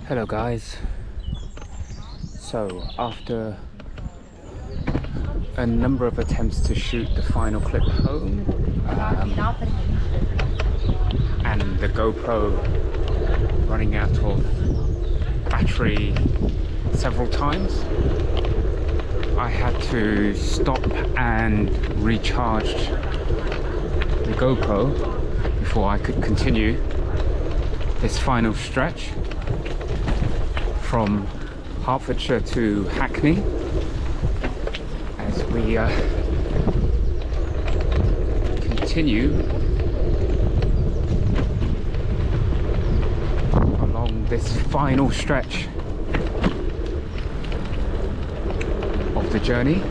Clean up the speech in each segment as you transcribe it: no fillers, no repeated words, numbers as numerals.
Hello guys, so after a number of attempts to shoot the final clip home and the GoPro running out of battery several times, I had to stop and recharge the GoPro before I could continue this final stretch from Hertfordshire to Hackney as we continue along this final stretch of the journey.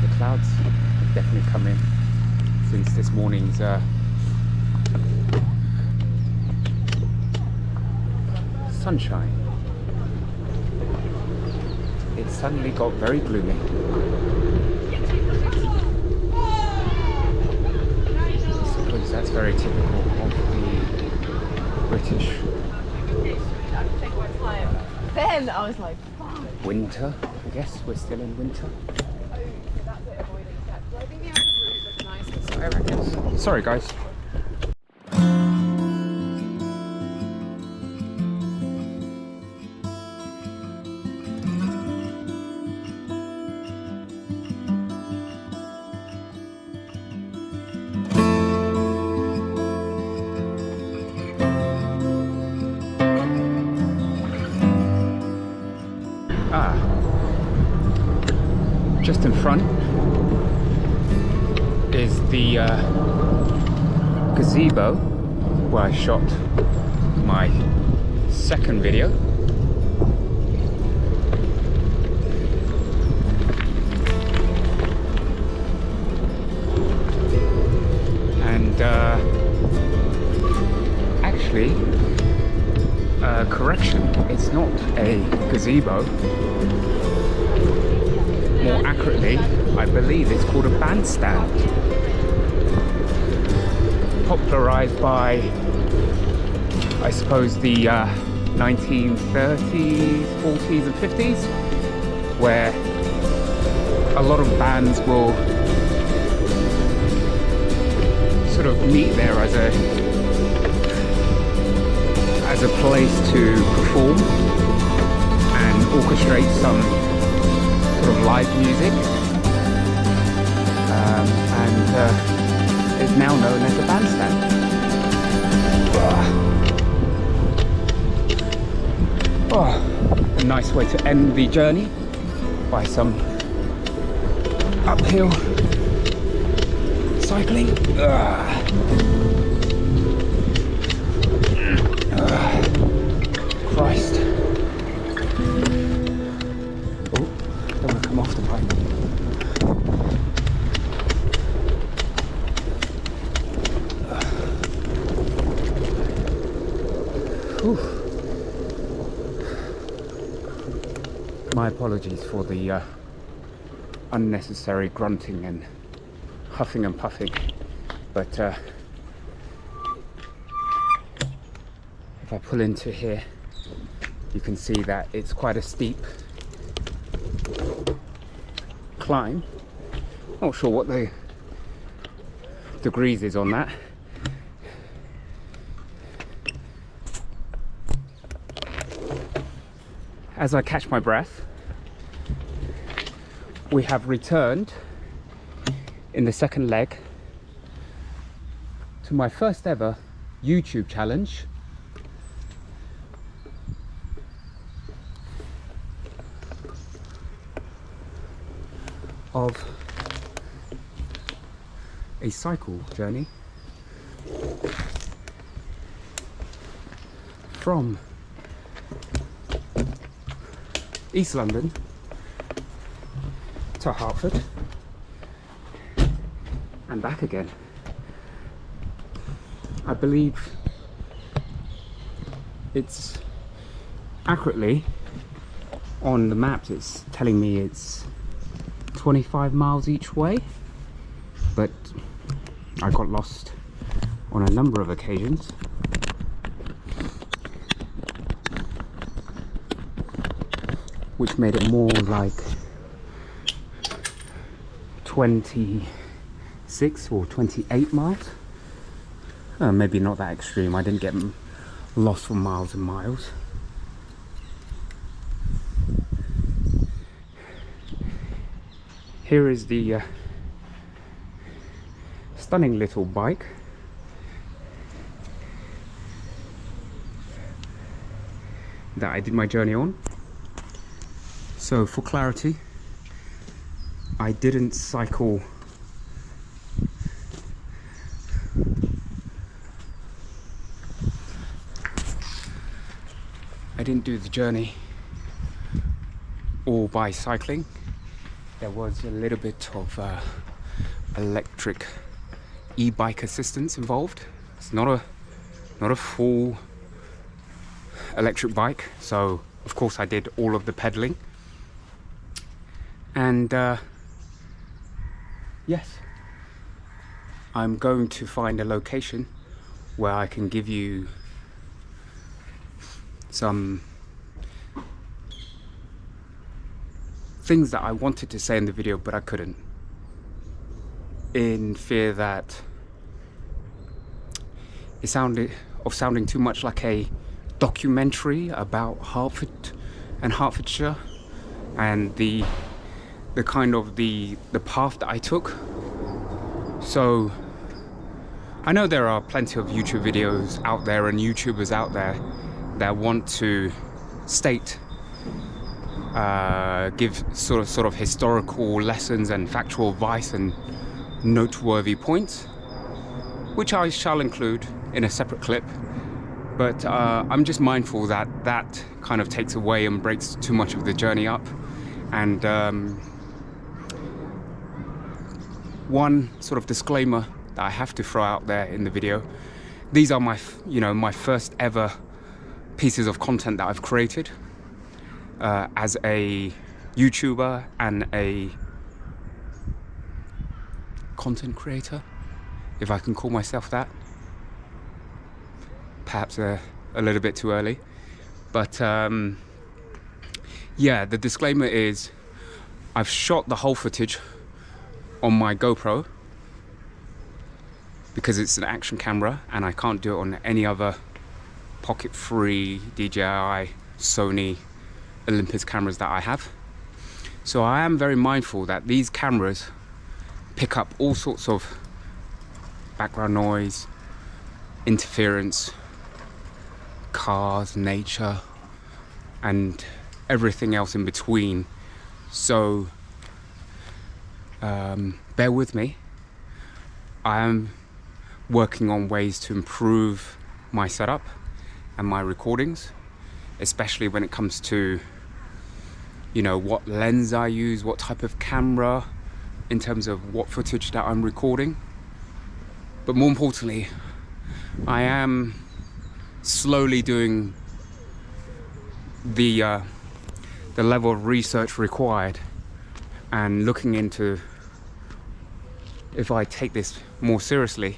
The clouds have definitely come in since this morning's sunshine. It suddenly got very gloomy. I suppose that's very typical of the British Then I was like, winter. I guess we're still in winter. Sorry guys. Just in front is the gazebo where I shot my second video. And actually, correction, it's not a gazebo. More accurately, I believe it's called a bandstand. Popularized by, I suppose, the 1930s, 40s and 50s, where a lot of bands will sort of meet there as a place to perform and orchestrate some sort of live music, and is now known as a bandstand. Oh, Oh, a nice way to end the journey by some uphill cycling. Christ. Oh, don't want to come off the bike. My apologies for the unnecessary grunting and huffing and puffing, but if I pull into here, you can see that it's quite a steep climb. Not sure what the degrees is on that. As I catch my breath, we have returned in the second leg to my first ever YouTube challenge. Of a cycle journey from East London to Hertford and back again. I believe it's accurately on the maps, it's telling me it's 25 miles each way, but I got lost on a number of occasions. Which made it more like 26 or 28 miles. Maybe not that extreme. I didn't get lost for miles and miles. Here is the stunning little bike that I did my journey on. So for clarity, I didn't cycle do the journey all by cycling. There was a little bit of electric e-bike assistance involved. It's not a full electric bike, so of course I did all of the pedaling. And yes, I'm going to find a location where I can give you some things that I wanted to say in the video but I couldn't, in fear that it sounding too much like a documentary about Hertford and Hertfordshire and the kind of the path that I took. So I know there are plenty of YouTube videos out there and YouTubers out there that want to state, give sort of historical lessons and factual advice and noteworthy points, which I shall include in a separate clip. But I'm just mindful that that kind of takes away and breaks too much of the journey up. And one sort of disclaimer that I have to throw out there in the video: these are my first ever pieces of content that I've created as a YouTuber and a content creator, if I can call myself that. Perhaps a little bit too early, but yeah, the disclaimer is I've shot the whole footage on my GoPro because it's an action camera and I can't do it on any other pocket-free DJI, Sony, Olympus cameras that I have. So I am very mindful that these cameras pick up all sorts of background noise, interference, cars, nature, and everything else in between. So bear with me. I am working on ways to improve my setup and my recordings, especially when it comes to, you know, what lens I use, what type of camera, in terms of what footage that I'm recording. But more importantly, I am slowly doing the level of research required and looking into, if I take this more seriously,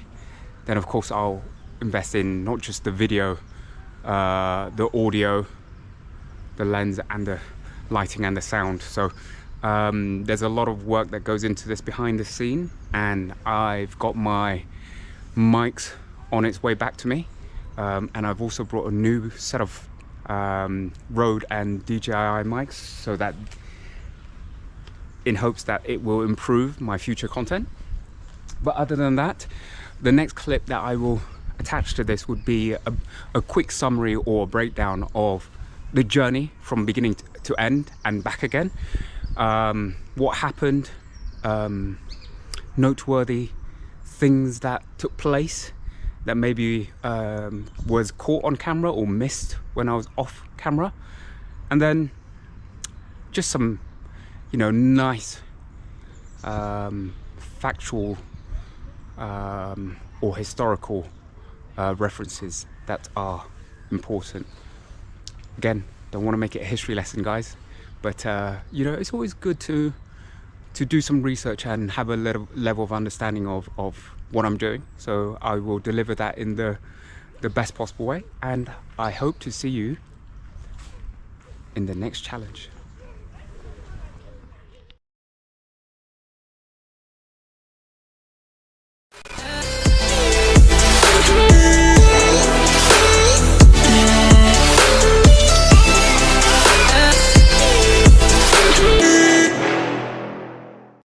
then of course I'll invest in not just the video, the audio, the lens, and the lighting and the sound. So there's a lot of work that goes into this behind the scene, and I've got my mics on its way back to me, and I've also brought a new set of Rode and DJI mics, so that, in hopes that it will improve my future content. But other than that, the next clip that I will attach to this would be a quick summary or breakdown of the journey from beginning to end and back again. What happened, noteworthy things that took place that maybe was caught on camera or missed when I was off camera, and then just some, you know, nice factual or historical references that are important. Again, don't want to make it a history lesson, guys, but you know, it's always good to do some research and have a little level of understanding of what I'm doing. So I will deliver that in the best possible way, and I hope to see you in the next challenge.